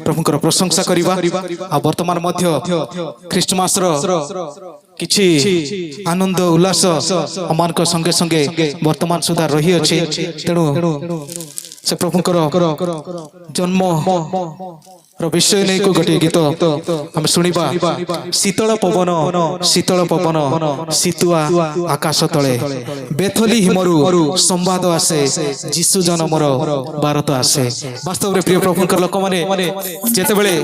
प्रभुंकर प्रशंसा करिबा आ वर्तमान मध्य ख्रीष्टमास किछि आनंद उल्लास अमान संगे संगे वर्तमान सुधा रही अछि तेणु से प्रभुंकर जन्म विषय नहीं को गोटे गीत हम शुणा शीतल पवन शीतुआ आकाश तले बेथली हिमरु संवाद आसे जीशु जन्मर बारत आसे वास्तव में प्रिय प्रभुंकर लोक माने जेते बेले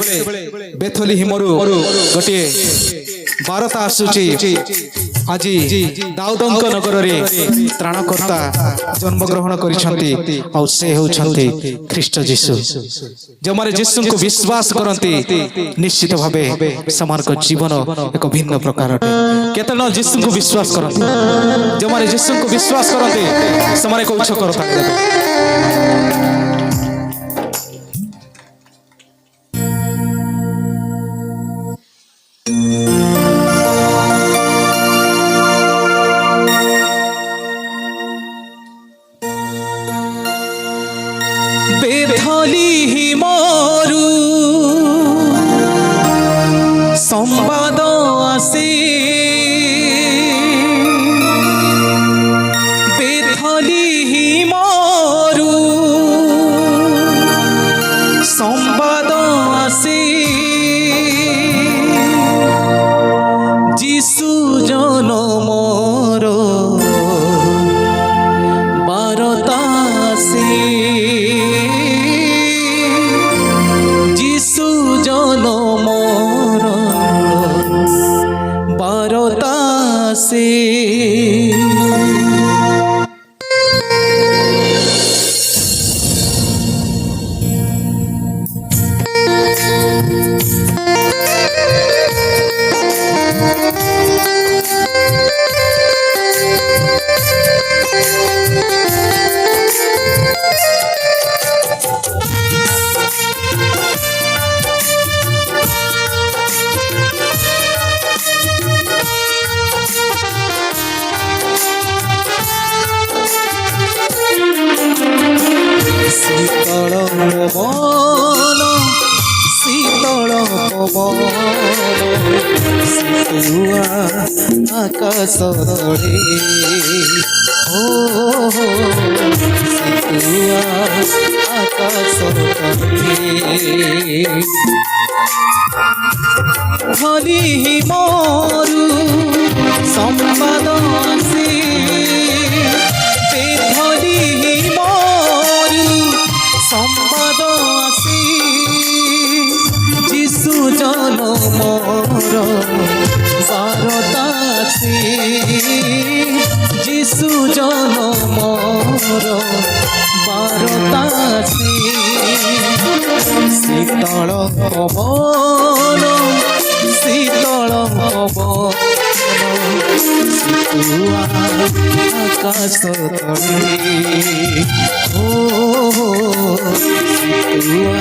बेथली हिमरु गोटे बारता आसुची आज दाऊदंक नगर रे त्राणकर्ता जन्म ग्रहण करिसंती आ से होउछंती ख्रीष्ट जीशु जो मारे जीशु को विश्वास करती निश्चित भावे समान को जीवन एक भिन्न प्रकार केतना जीशु को विश्वास करती जो मारे जीशु को विश्वास करती समान को उच्च करता बेथली हिमरु संवाद आसे बेथली हिमरु संवाद आसे जीशु जन्मर बारता आसे जीशु जन्मर बारता से शीतल पवन शीतल पवन शीतुआ आकाश तले हो शीतुआ आकाश तले हरि हिमरु संवाद आसे बेथली हिमरु संवाद आसे जीशु जन्मर बारता आसे जीशु जन्मर बारता आसे शीतल पवन शीतल पवन शीतुआ आकाश तले हो शीतुआ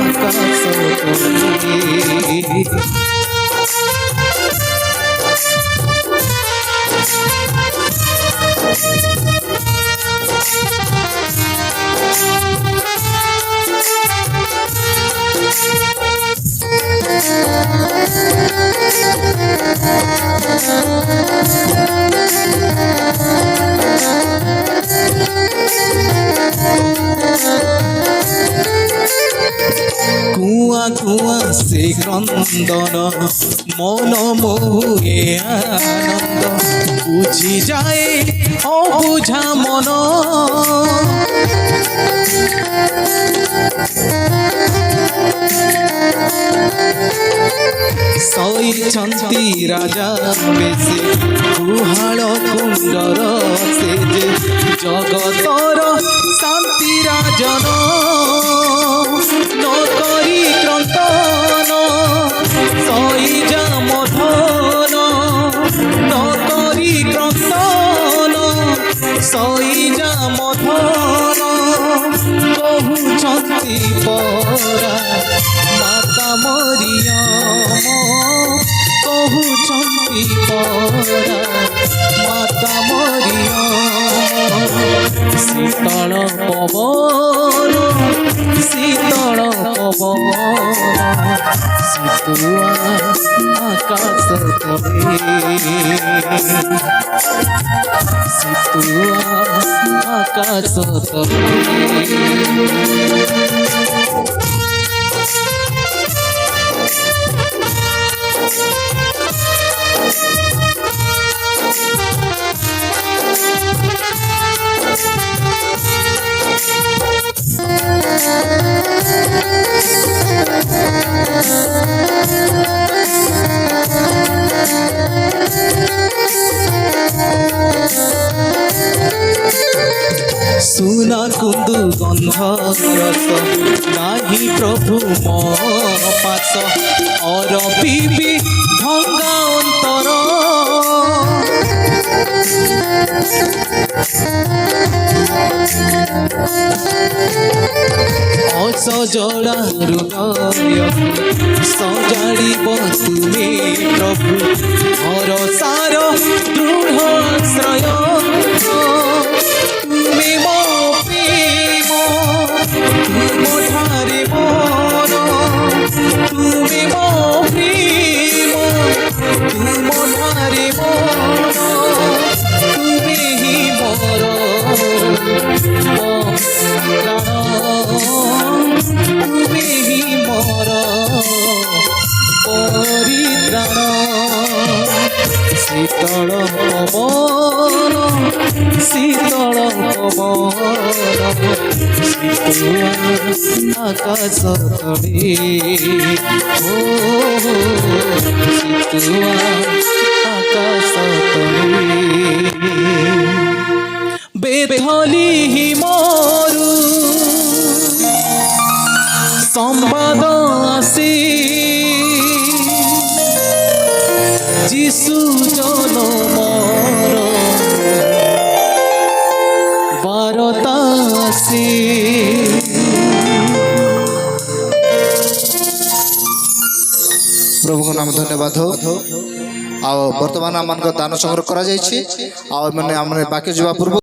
आकाश तले कुआ कुआ से क्रंदन मन मोहे आनंद बुझी जाए अबुझा मन सईछंती राजा बेसे गुहाल कुंडर से जे जगतर शांति राजन नकरी क्रंदन सईजा मधन नकरी क्रंदन सईजा मधन कहूछंती परा माता मरियम कहूछंती परा माता मरियम शीतल पवन शीतल পবন শীতুয়া আকাশ তলে শীতুয়া আকাশ তলে सुना कुंदु गंध रस नाही प्रभु मो पास और बीबी भंगा अंतर असजड़ा हृदय सजाड़ी तुमे प्रभु भरसार दृढ़ आश्रय তুমি মো প্রেম তুম ঠারে মন তুমি মো প্রেম তুম ঠারে মন তুমি হি মোর প্রাণ তুমি হি মোর পরিত্রাণ শীতল পবন শীতল পবন শীতুয়া আকাশ তলে ও শীতুয়া আকাশ তলে বেথলি মরু সম্বাদ আসি যিশু জনমর বারতাসি प्रभु को नाम धन्यवाद हो आ वर्तमान आम दान संग्रह करा बाकी जावा पूर्व